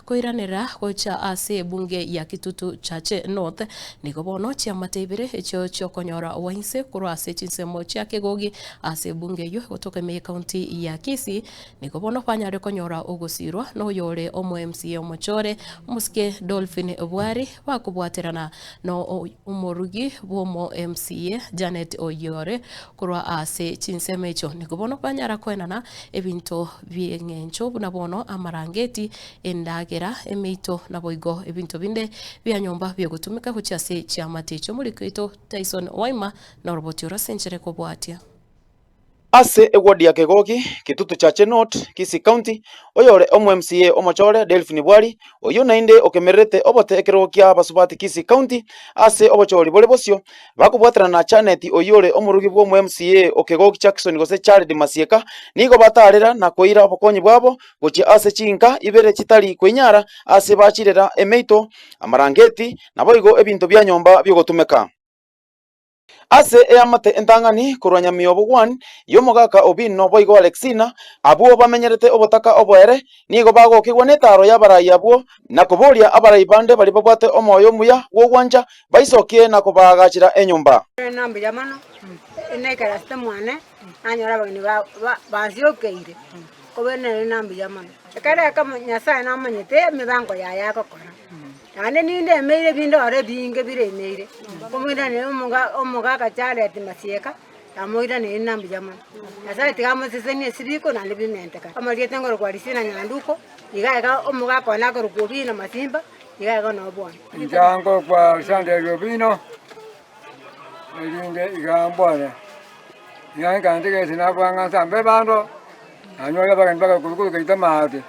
koiranira gocha ase bunge ya Kitutu Chache North nigo bono chiamate ibere echo chokonyora wainse kurwa ase chinsemo chia kegogi ase bunge yo gotoka me county ya Kisii nigo bono banyare konyora ogosirwa no yore omo MCA omochore muske Dolphin Bwari bakubwaterana no umurugi bomo MCA Janet Oyore kurwa ase chinsemo echo nigo bono banyara kwenana ebinto biengencho buna bono amarangeti endagera emeito na boigo ebinto binde byanyomba byogutumika kuchase chiamatecho muri kwito Tyson Waima na roboti urasenchere kobwatia ase egwadi ya Kegogi Kitutu Chache North Kisii County oyore omo MCA omochore Delphin Bwari oyo nainde okemerete obotekero kya basubati Kisii County ase obochori bole bosio bakubwaterana na Janet oyore omurugi bwo MCA okegogi Jackson gose Charles Masieka nigo batarera na koira obokonyi bwabo gochi ase chinka ibere chitali kwenyara ase bachirera emeito amarangeti na boigo ebinto byanyomba byogotumeka ase eamate entangani kurwanya miobo 1 yomogaka obino boigo Alexina abuo bamenyerete obotaka oboere nigo bagokigwa netaro y'abarayi abuo na kuboria abarayi bande bali babwate omoyo muya gwogwanja baisokie na kubagachira enyumba nambi jamano enekera stemwane anyora bagini basiokeire kobene nambi jamano ekare kama nyasaye namanyete mibango yako kora ane ninde meire bindo are binge biremeire komwira ne omuga kachale Masieka amoira ne nambi jamano asa tigamo seseni siriko na libimenteka amaliete ngoro kwa risina nyanduko igaga omuga kona ko rukubi na masimba igaga no bwana ijango kwa sande robino elinde igambwana yanga ndike sinabwanga sambe bando anyola bagani kuruku kaita maate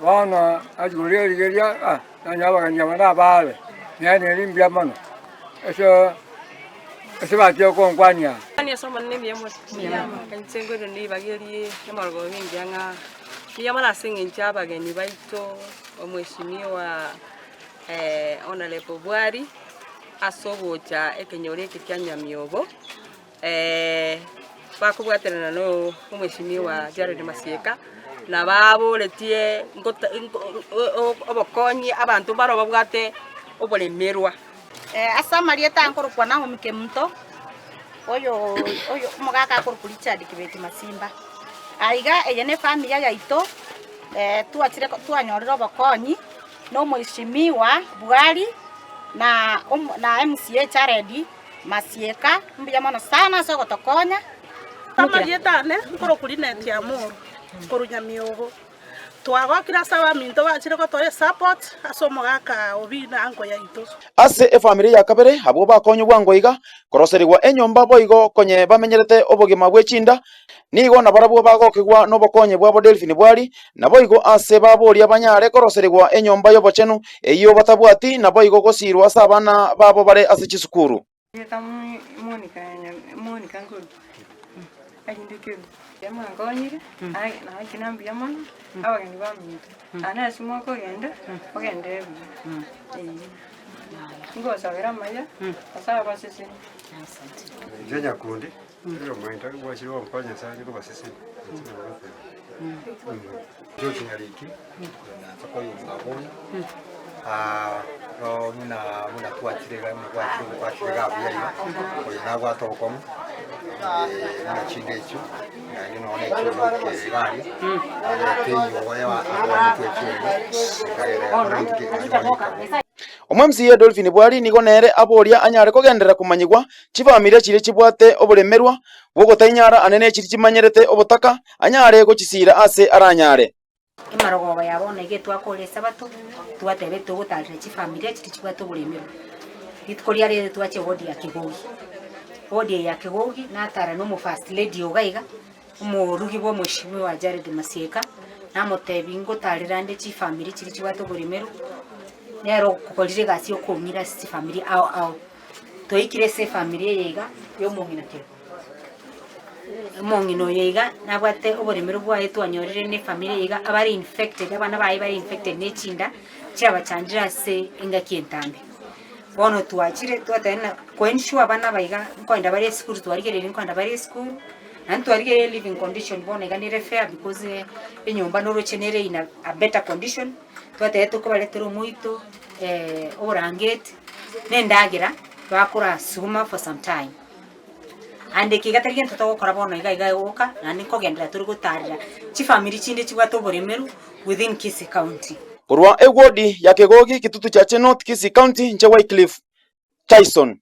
wana ajulia ligeria nanyaba nyabana bale nyane limbia mano eso batyo konkwanya ani asoma nembia mo kansengo ndi bageli emargo ngianga yamala singincha bageni baito omweshimiwa Honorable Bwari asobocha ekenyore kikyanya myobo bakubwaterana no omweshimiwa Jared Masieka na baboletie obokonyi abantu baro babwate obolemerwa asa marieta nkoro kwa naho mikemuto oyo mugaka akoro kuri Chad Kibeti Masimba aiga eyene family yaito tuachire tuanyorera obokonyi no mwishimiwa Bwari na MCA Jared Masieka mbya mono sana so gotokonya tamarieta ne nkoro kuri net ya moro korunya miogo twagokira sawa minto bachire ko toye support asomo gaka obina ango ya ito ase efamily ya kabere abo bakonyo bwangoiga koroserigwa enyomba boigo konye bamenyerete obogima bwechinda nigo na barabo bagokigwa no bokonye bwabo Delphin Bwari na boigo ase babori abanyare koroserigwa enyomba yobochenu eyo batabwati na boigo gosirwa sabana babo bare ase chisukuru Monica nguru ayindike yama ngonyire ai na kinambi yama abageni baminto ana simo ko gende ogende ngo sabera maya asaba basese jenya kundi ndio mwenda washiriwa mfanya sana kwa basese ndio tinyaliki na tako yungabona no muna tuachirega mwachirega bya ko nagwa tokomu na chingecho na nino one cho gari teyo waya omwemsiye Dolphin Bwari nigo nere aboria anyare kogendera kumanyigwa chifamile chire chibwate obulemerwa bwogotainyara anene chiri chimanyerete obotaka anyare gochisira ase aranyare imarogo yabona igetwa kolesa bato twatebe tugutarira chifamile chiri chibwate obulemerwa gitkoria rere twache wodi ya Kegogi natara no mu first lady ogaiga umurugi bo mwishimi wa Jared Masieka na motebingo tarirande chi family chiri chibato burimeru nero kukolire gasi okonyira si family ao toikire se family yega yo mongina ke mongino yega nabwate oburimeru bwa yetu anyorire ne family yega abari infected abana bari infected ne chinda cyaba chandira se ingakientambe bono tuachire twatena kwensure abana baiga nkoenda bari school twarigerere nkoenda bari school and twarigere living condition bono iganire fair because enyomba no rochenere in a better condition twatete tukubaretera omoito orangate nendagira bakora suma for some time ande kigatari gento togokora bono iga oka na nikogendera turi gutarira chi family chinde chigwa toboremeru within Kisii County. Kurwa egwodi ya Kegogi Kitutu Chache North Kisii County nche Wycliffe Tyson.